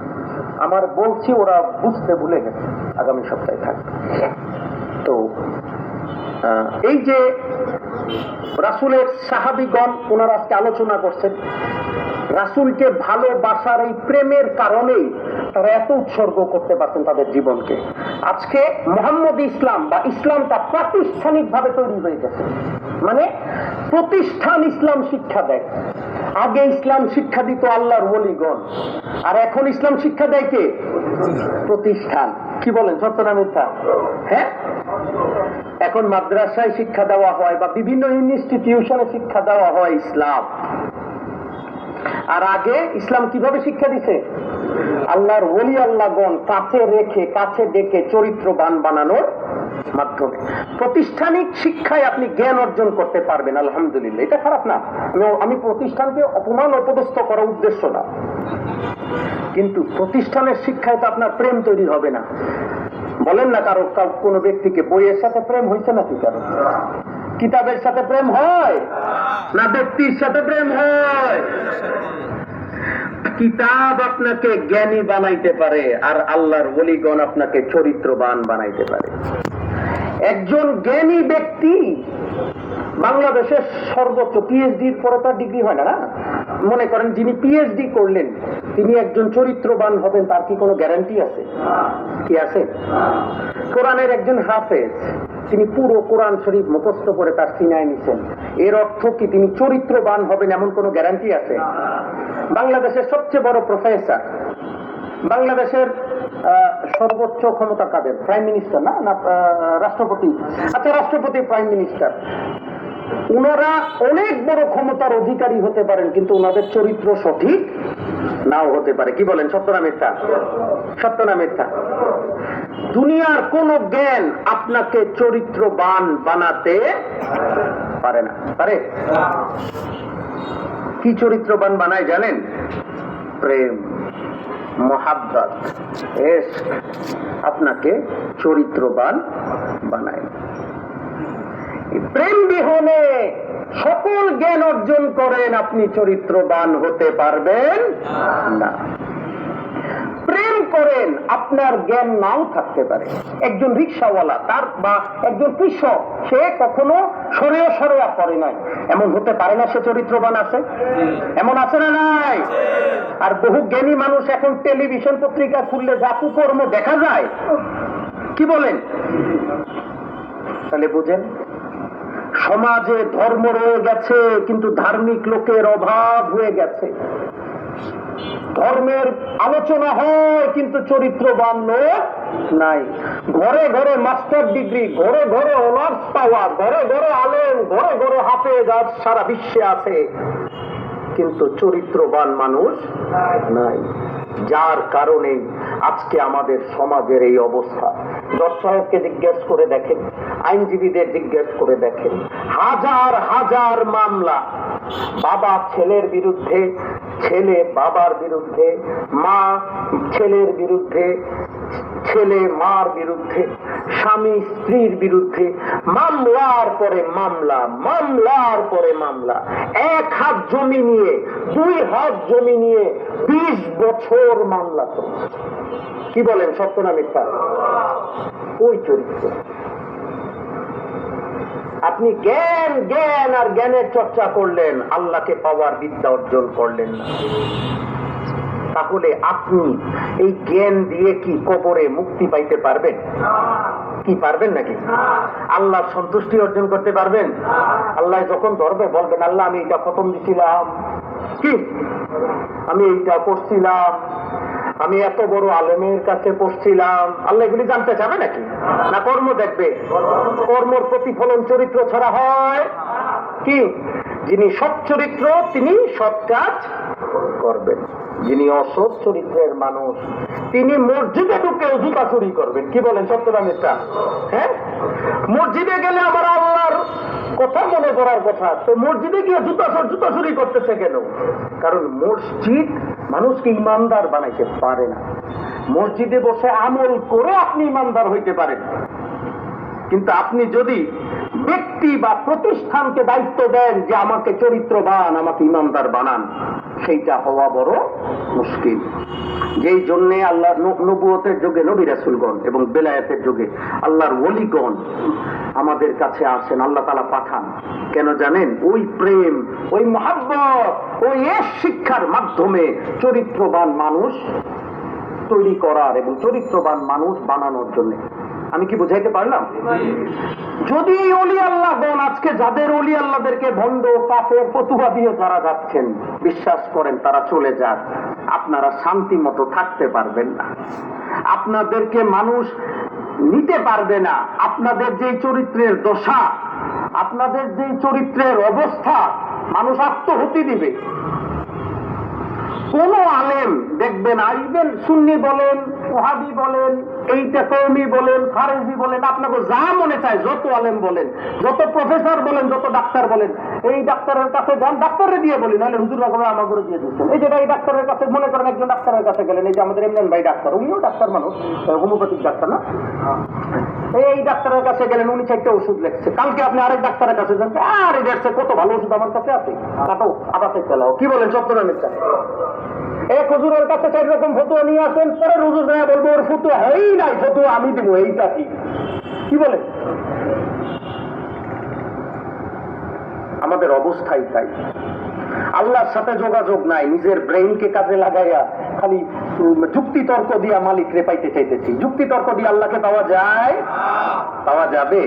আমার বলছি, ওরা বুঝতে ভুলে গেছে, আগামী সপ্তাহে থাকবে। তো এই যে রাসূলের সাহাবীগণ ওনারা আজকে আলোচনা করছেন, রাসূলকে ভালোবাসার এই প্রেমের কারণেই তারা এত উৎসর্গ করতে পারছেন তাদের জীবনকে। আজকে মোহাম্মদ ইসলাম বা ইসলামটা প্রাতিষ্ঠানিক ভাবে তৈরি হয়ে গেছে, মানে প্রতিষ্ঠান ইসলাম শিক্ষা দেয়। আগে ইসলাম শিক্ষা দিত আল্লাহর ওলিগণ, আর এখন ইসলাম শিক্ষা দেয় কে? প্রতিষ্ঠান। কি বলেন, সত্য না মিথ্যা? হ্যাঁ, এখন মাদ্রাসায় শিক্ষা দেওয়া হয় বা বিভিন্ন ইনস্টিটিউশনে শিক্ষা দেওয়া হয় ইসলাম। আর আগে ইসলাম কিভাবে শিক্ষা দিছে? আল্লাহর ওলি আল্লাহগণ কাছে রেখে, কাছে ডেকে চরিত্রবান বানানোর মাধ্যমে। প্রতিষ্ঠানিক শিক্ষায় আপনি জ্ঞান অর্জন করতে পারবেন, আলহামদুলিল্লাহ, এটা খারাপ না। আমি প্রতিষ্ঠানকে অপমান অপদস্থ করার উদ্দেশ্য না, কিন্তু প্রতিষ্ঠানের শিক্ষায় তো আপনার প্রেম তৈরি হবে না। বলেন না, কারো কোন ব্যক্তিকে বইয়ের সাথে প্রেম হয়েছে নাকি? কারো কিতাবের সাথে প্রেম হয় না ব্যক্তির সাথে প্রেম হয়? কিতাব আপনাকে জ্ঞানী বানাইতে পারে, আর আল্লাহর ওলিগণ আপনাকে চরিত্রবান বানাইতে পারে। একজন জ্ঞানী ব্যক্তি বাংলাদেশের সর্বোচ্চ পিএইচডির পরে তার ডিগ্রি হয় না, মনে করেন যিনি পিএইচডি করলেন তিনি একজন চরিত্রবান হবেন, তার কি কোনো গ্যারান্টি আছে? কি আছে? কোরআনের একজন হাফেজ, তিনি পুরো কোরআন শরীফ মুখস্থ করে তার সিনায় নিছেন, এর অর্থ কি তিনি চরিত্রবান হবেন এমন কোনো গ্যারান্টি আছে? বাংলাদেশের সবচেয়ে বড় প্রফেসর, বাংলাদেশের সর্বোচ্চ ক্ষমতা কাদের? প্রাইম মিনিস্টার না, রাষ্ট্রপতি? আচ্ছা, রাষ্ট্রপতি, প্রাইম মিনিস্টার, ওনারা অনেক বড় ক্ষমতার অধিকারী হতে পারেন, কিন্তু ওনাদের চরিত্র সঠিক নাও হতে পারে। কি বলেন, সত্য না মিথ্যা? সত্য না মিথ্যা? দুনিয়ার কোন জ্ঞান আপনাকে চরিত্রবান বানাতে পারে না। পারে? কি চরিত্রবান বানায় জানেন? প্রেম, মোহাব্বত, ইশক আপনাকে চরিত্রবান বানায়। প্রেম বিহনে সকল জ্ঞান অর্জন করেন, আপনি চরিত্রবান হতে পারবেন না। প্রেম করেন, আপনার জ্ঞান নাও থাকতে পারে। একজন রিক্সাওয়ালা তার বা একজন কৃষক, সে কখনো সরেয়া পড়ে নাই, এমন হতে পারে না সে চরিত্রবান আছে? এমন আছে না নাই? আর বহু জ্ঞানী মানুষ এখন টেলিভিশন পত্রিকা খুললে যা কুকর্ম দেখা যায়, কি বলেন? তাহলে বুঝেন, সমাজে ধর্ম রয়ে গেছে কিন্তু ধার্মিক লোকের অভাব হয়ে গেছে। ধর্মের আলোচনা হয় কিন্তু চরিত্রবান লোক নাই। ঘরে ঘরে মাস্টার ডিগ্রি, ঘরে ঘরে অনার্স পাওয়া, ঘরে ঘরে আলেম, ঘরে ঘরে হাফেজ আজ সারা বিশ্বে আছে, কিন্তু চরিত্রবান মানুষ নাই। যার কারণে আজকে আমাদের সমাজের এই অবস্থা। জজ সাহেবকে জিজ্ঞেস করে দেখেন, আইনজীবীদের জিজ্ঞেস করে দেখেন, হাজার হাজার মামলা বাবা ছেলের বিরুদ্ধে, ছেলে বাবার বিরুদ্ধে, মা ছেলের বিরুদ্ধে, ছেলে মার বিরুদ্ধে, স্বামী স্ত্রীর বিরুদ্ধে, মামলার পরে মামলা, মামলার পরে মামলা। 1 হাত জমি নিয়ে, 2 হাত জমি নিয়ে 20 বছর মামলা চলছে। কি বলেন, সত্য না মিথ্যা? ওই চরিত্র। আপনি জ্ঞান জ্ঞান আর জ্ঞানের চর্চা করলেন, আল্লাহকে পাওয়ার বিদ্যা অর্জন করলেন না। তাহলে আপনি এই জ্ঞান দিয়ে কি কবরে মুক্তি পাইতে পারবেন? কি পারবেন নাকি? আল্লাহর সন্তুষ্টি অর্জন করতে পারবেন? আল্লাহ যখন ধরবে বলবেন, আল্লাহ আমি এটা খতম দিছিলাম, কি আমি এইটা করছিলাম, আমি এত বড় আলেমের কাছে পড়ছিলাম। আল্লাহ এগুলি জানতে চাবে নাকি? না কর্ম দেখবে? কর্মর প্রতিফলন চরিত্র ছাড়া হয় কি? যিনি সৎ চরিত্র তিনি সৎ কাজ করবেন, যিনি অসৎ চরিত্রের মানুষ তিনি মসজিদে ঢুকেও জুতা চুরি করবেন। কি বলেন, সত্য না মিথ্যা? হ্যাঁ, মসজিদে গেলে আমার আল্লাহর কথা মনে করার কথা, তো মসজিদে গিয়ে জুতা চুরি করতেছে কেন? কারণ মসজিদ মানুষকে ইমানদার বানাইতে পারে না। মসজিদে বসে আমল করে আপনি ইমানদার হইতে পারেন, কিন্তু আপনি যদি ব্যক্তি বা প্রতিষ্ঠানকে দায়িত্ব দেন যে আমাকে চরিত্রবান, আমাকে ইমানদার বানান, সেইটা হওয়া বড় মুশকিল। যেই জন্যে আল্লাহর নবুয়তের যুগে নবী রাসূলগণ এবং বেলায়েতের যুগে আল্লাহর ওলিগণ আমাদের কাছে আসেন, আল্লাহ তাআলা পাঠান। কেন জানেন? ওই প্রেম, ওই মহব্বত, ওই শিক্ষার মাধ্যমে চরিত্রবান মানুষ তৈরি করার এবং চরিত্রবান মানুষ বানানোর জন্য। আমি কি বুঝাইতে পারলাম? যদি ওলি আল্লাহগণ আজকে যাদের ওলি আল্লাহদেরকে ভণ্ড কাফের ফতুয়া দিয়ে যারা যাচ্ছেন, বিশ্বাস করেন তারা চলে যাক, আপনারা শান্তি মতো থাকতে পারবেন না, আপনাদেরকে মানুষ নিতে পারবে না। আপনাদের যেই চরিত্রের দশা, আপনাদের যেই চরিত্রের অবস্থা, মানুষ আত্মহতি দিবে। কোন আলেম দেখবেন, ইভেন সুন্নি বলেন, ওহাবি বলেন, এইটা কওমি বলেন, খারেজি বলেন, আপনাকে যা মনে চায় যত আলেম বলেন, যত প্রফেসর বলেন, যত ডাক্তার বলেন, এই ডাক্তারের কাছে যান, ডাক্তারে দিয়ে বলি, নাহলে হুজুর রাখবে আমার করে দিয়ে দিচ্ছেন। এই যেটা এই ডাক্তারের কাছে, মনে করেন একজন ডাক্তারের কাছে গেলেন, এই যে আমাদের ইমরান ভাই ডাক্তার, উনিও ডাক্তার মানুষ, হোমিওপ্যাথিক ডাক্তার না? এই ডাক্তারের কাছে গেলেন, উনি 4টা ওষুধ লিখছে। কালকে আপনি আরেক ডাক্তারের কাছে যান, আর এই দেখছে কত ভালো ওষুধ আমার কাছে আছে, কাটো আবার চেক চালাও। কি বলেন, সত্য না মিথ্যা? এক হুজুরের কাছে 4 রকম ফতুয়া নিয়ে আসেন, পরের হুজুর না বলবো ওর ফতুয়া এই নাই, ফতুয়া আমি দিব, এইটা কি? কি বলে? আমাদের অবস্থাই তাই। আল্লাহর সাথে যোগাযোগ নাই, নিজের ব্রেইনকে কাজে লাগাইয়া খালি যুক্তি তর্ক দিয়া মালিক রে পাইতে চাইতেছি। যুক্তি তর্ক দিয়ে আল্লাহকে পাওয়া যায়? পাওয়া যাবে?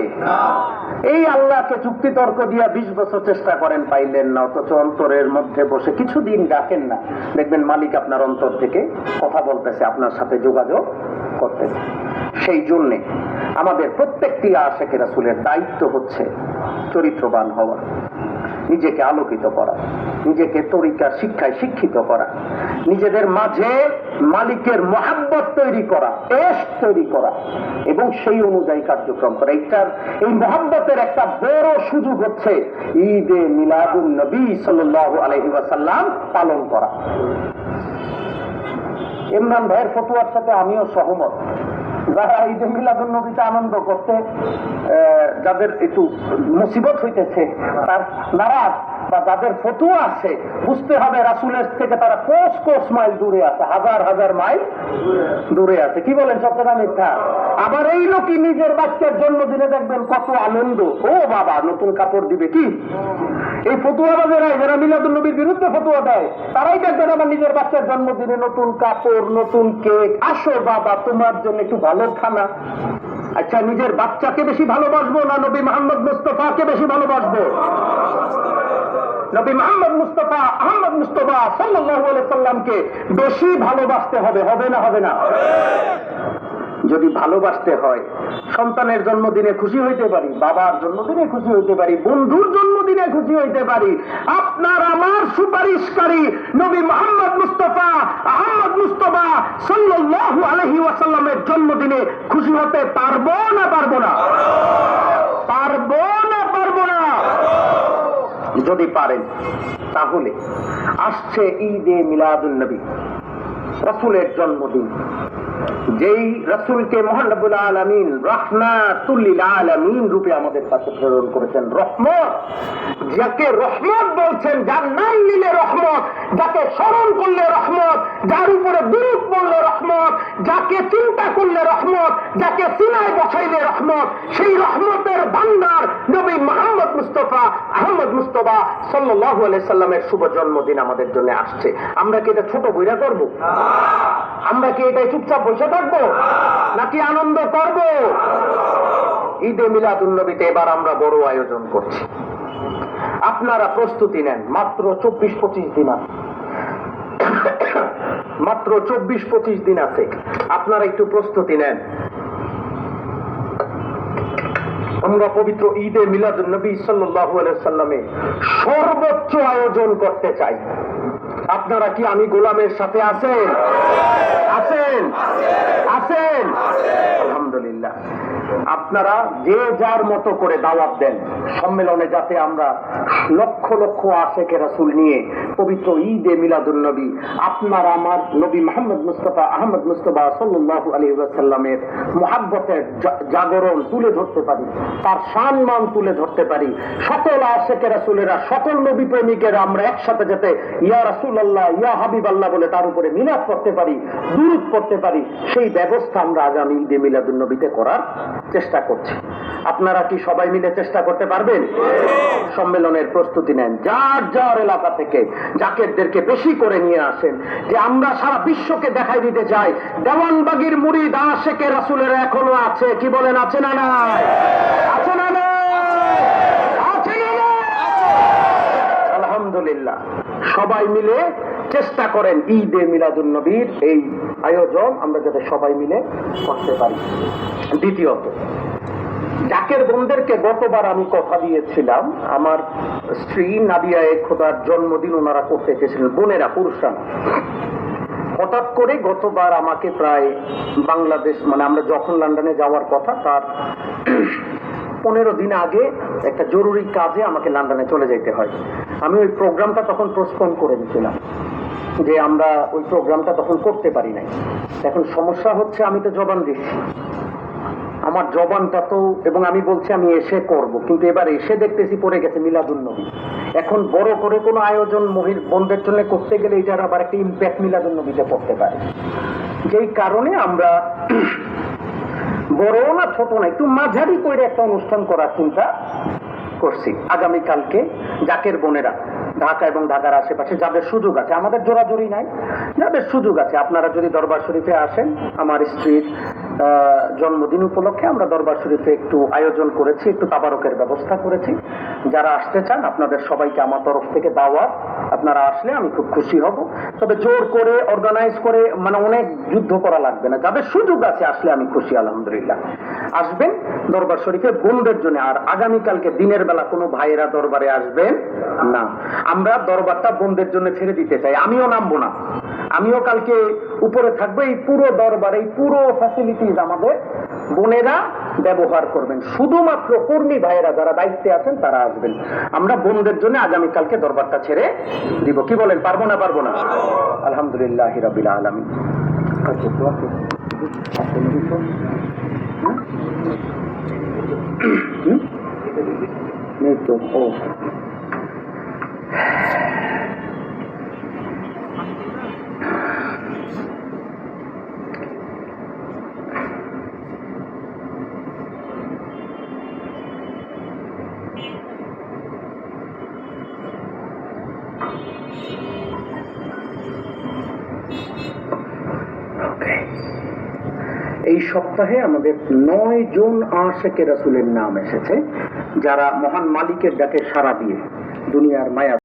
এই আল্লাহকে যুক্তি তর্ক দিয়া 20 বছর চেষ্টা করেন, পাইলেন না, অথচ অন্তরের মধ্যে বসে কিছুদিন ডাকেন না, দেখবেন মালিক আপনার অন্তর থেকে কথা বলতেছে, আপনার সাথে যোগাযোগ করতেছে। সেই জন্যে আমাদের প্রত্যেকটি আশিকে রাসূলের দায়িত্ব হচ্ছে চরিত্রবান হওয়া, নিজেকে আলোকিত করা, নিজেকে তরিকার শিক্ষায় শিক্ষিত করা, নিজেদের মাঝে মালিকের মহব্বত তৈরি করা, এশক তৈরি করা এবং সেই অনুযায়ী কার্যক্রম করা। এই মহব্বতের একটা বড় সুযোগ হচ্ছে ঈদে মিলাদুন নবী সাল্লাল্লাহু আলাইহি ওয়াসাল্লাম পালন করা। ইমরান ভাইয়ের ফতোয়ার সাথে আমিও সহমত। যারা ঈদে মিলাদুন নবীতে আনন্দ করতে, যাদের একটু মুসিবত হইতেছে, তার নারাজ বা যাদের ফতুয়া আছে, বুঝতে হবে রাসূলের থেকে তারা কোষ মাইল দূরে আছে, হাজার হাজার মাইল দূরে আছে। কি বলেন, সত্য না মিথ্যা? আবার এই লোকই নিজের বাচ্চার জন্মদিনে দেখবেন কত আনন্দ, ও বাবা নতুন কাপড় দিবে। কি এই ফতুয়াবাজেরাই যারা মিলাদুন নবীর বিরুদ্ধে ফতুয়া দেয়, তারাই দেখবেন আমার নিজের বাচ্চার জন্মদিনে নতুন কাপড়, নতুন কেক। আসো বাবা, তোমার জন্য একটু ভালো খানা। আচ্ছা, নিজের বাচ্চাকে বেশি ভালোবাসবো না নবী মুহাম্মদ মুস্তাফাকে বেশি ভালোবাসবো? নবী মুহাম্মদ মুস্তাফা, আহমদ মুস্তাফা সাল্লাল্লাহু আলাইহি সাল্লামকে বেশি ভালোবাসতে হবে, হবে না? হবে না? যদি ভালোবাসতে হয়, সন্তানের জন্মদিনে খুশি হইতে পারি, বাবার জন্মদিনে খুশি হইতে পারি, বন্ধুর জন্মদিনে খুশি হইতে পারি। আপনার আমার সুপারিশকারী নবী মুহাম্মদ মুস্তাফা, আহমদ মুস্তাফা সাল্লাল্লাহু সাল্লাল্লাহু আলাইহি ওয়াসাল্লামের জন্মদিনে খুশি হতে পারবো না পারবো না? পারবো না পারবো না? যদি পারেন তাহলে আসছে ঈদে মিলাদুন নবী, রাসূলের জন্মদিন। যেই রাসূলকে মহান রব্বুল আলামিন রাহমাতুল লিল আলামিন রূপে আমাদের কাছে প্রেরণ করেছেন, রহমত, যাকে রহমত বলছেন, যার নাম নিলে রহমত, যাকে স্মরণ করলে রহমত, যার উপরে দুরূদ পড়লে রহমত, যাকে চিন্তা করলে রহমত, যাকে সিনায় বসাইলে রহমত, সেই রহমতের ভান্ডার নবী মুহাম্মদ মুস্তাফা আহমদ মুস্তাফা সাল্লাল্লাহু আলাইহি সাল্লামের শুভ জন্মদিন আমাদের জন্য আসছে। আমরা কি এটা ছোট বইরা করব? আমরা কি এটাই চুপচাপ বসে থাকবো, নাকি আনন্দ করব? ঈদে মিলাদুন নবীতে এবার আমরা বড় আয়োজন করছি। আপনারা প্রস্তুতি নেন, মাত্র 24-25 দিন আছে, মাত্র 24-25 দিন আছে, আপনারা একটু প্রস্তুতি নেন। আমরা পবিত্র ঈদে মিলাদুন নবী সাল্লাল্লাহু আলাইহি সাল্লামে সর্বোচ্চ আয়োজন করতে চাই। আপনারা কি আমি গোলামের সাথে আছেন? আছেন? আছেন? আলহামদুলিল্লাহ। আপনারা যে যার মতো করে দাওয়াত দেন সম্মেলনে, যাতে আমরা লক্ষ লক্ষ আশেকে রাসূল নিয়ে পবিত্র ঈদে মিলাদুন নবী, আপনার আমার নবী মুহাম্মদ মুস্তাফা আহমদ মুস্তাফা সাল্লাল্লাহু আলাইহি ওয়াসাল্লামের মুহাব্বতের জাগরণ তুলে ধরতে পারি, তার সম্মান তুলে ধরতে পারি। সকল আশেকে রাসূলেরা, সকল নবী প্রেমিকেরা আমরা একসাথে যাতে ইয়া রাসূলুল্লাহ, ইয়া হাবিবাল্লাহ বলে তার উপরে মিলাদ করতে পারি, দুরূদ পড়তে পারি, সেই ব্যবস্থা আমরা আগামী ঈদে মিলাদুন নবীতে করার চেষ্টা করছি। আপনারা কি সবাই মিলে চেষ্টা করতে পারবেন? সম্মেলনের প্রস্তুতি নেন, যার যার এলাকা থেকে জাকেরদেরকে বেশি করে নিয়ে আসেন, যে আমরা সারা বিশ্বকে দেখাই দিতে চাই দেওয়ানবাগীর মুরিদ আশেকে রাসূলেরা এখনো আছে। কি বলেন, আছে না নাই? আছে না নাই? আছে না নাই? আলহামদুলিল্লাহ। সবাই মিলে চেষ্টা করেন ঈদে মিলাদুন নবীর এই আয়োজন আমরা যাতে সবাই মিলে করতে পারি। দ্বিতীয়ত, জাকের বোনদেরকে গতবার আমি কথা দিয়েছিলাম, আমার স্ত্রী নাদিয়া খোদার জন্মদিন ওনারা করতে চেয়েছিলেন, বোনেরা, পুরুষরা। হঠাৎ করে গতবার আমাকে প্রায় বাংলাদেশ, মানে আমরা যখন লন্ডনে যাওয়ার কথা তার 15 দিন আগে একটা জরুরি কাজে আমাকে লন্ডনে চলে যেতে হয়। আমি ওই প্রোগ্রামটা তখন পোস্টপোন করে দিয়েছিলাম, যে আমরা ওই প্রোগ্রামটা তখন করতে পারি নাই। এখন সমস্যা হচ্ছে, আমি তো জবান দিচ্ছি, আমার জবানটা তো, এবং আমি বলছি আমি এসে করব, কিন্তু এবার এসে দেখতেছি পড়ে গেছে মিলাদুন নবী। এখন বড় করে কোনো আয়োজন বোনদের জন্য করতে গেলে এটার আবার একটা ইম্প্যাক্ট মিলাদুন নবীতে পড়তে পারে। যেই কারণে আমরা বড় না ছোট না, একটু মাঝারি করে একটা অনুষ্ঠান করার চিন্তা করছি। আগামীকালকে জাকের বোনেরা ঢাকা এবং ঢাকার আশেপাশে যাদের সুযোগ আছে, আমাদের জোরাজোরি নাই, যাদের সুযোগ আছে, আপনারা যদি দরবার শরীফে আসেন, আমার স্ত্রীর জন্মদিন উপলক্ষে আমরা দরবার শরীফে একটু আয়োজন করেছি, একটু তাবারকের ব্যবস্থা করেছি। যারা আসতে চান আপনাদের সবাইকে আমার তরফ থেকে দাওয়াত, আপনারা আসলে আমি খুব খুশি হব। তবে জোর করে অর্গানাইজ করে মানে অনেক যুদ্ধ করা লাগবে না, যাদের সুযোগ আছে আসলে আমি খুশি। আলহামদুলিল্লাহ, আসবেন দরবার শরীফে বোনদের জন্য। আর আগামীকালকে দিনের বেলা কোনো ভাইয়েরা দরবারে আসবেন না, আমরা দরবারটা বোনদের জন্য ছেড়ে দিতে চাই। আমিও নামবো না, আমিও কালকে উপরে থাকবো। এই পুরো দরবার, এই পুরো ফ্যাসিলিটিস আমাদের বোনেরা ব্যবহার করবেন, শুধুমাত্র কর্মী ভাইয়েরা যারা দায়িত্বে আছেন তারা আসবেন। আমরা বোনদের জন্য আগামীকালকে দরবারটা ছেড়ে দিব। কি বলেন, পারবো না পারবো না? আলহামদুলিল্লাহ রাব্বিল আলামিন। এই সপ্তাহে আমাদের 9 জন আশিকে রাসূলের নাম এসেছে, যারা মহান মালিকের ডাকে সাড়া দিয়ে দুনিয়ার মায়া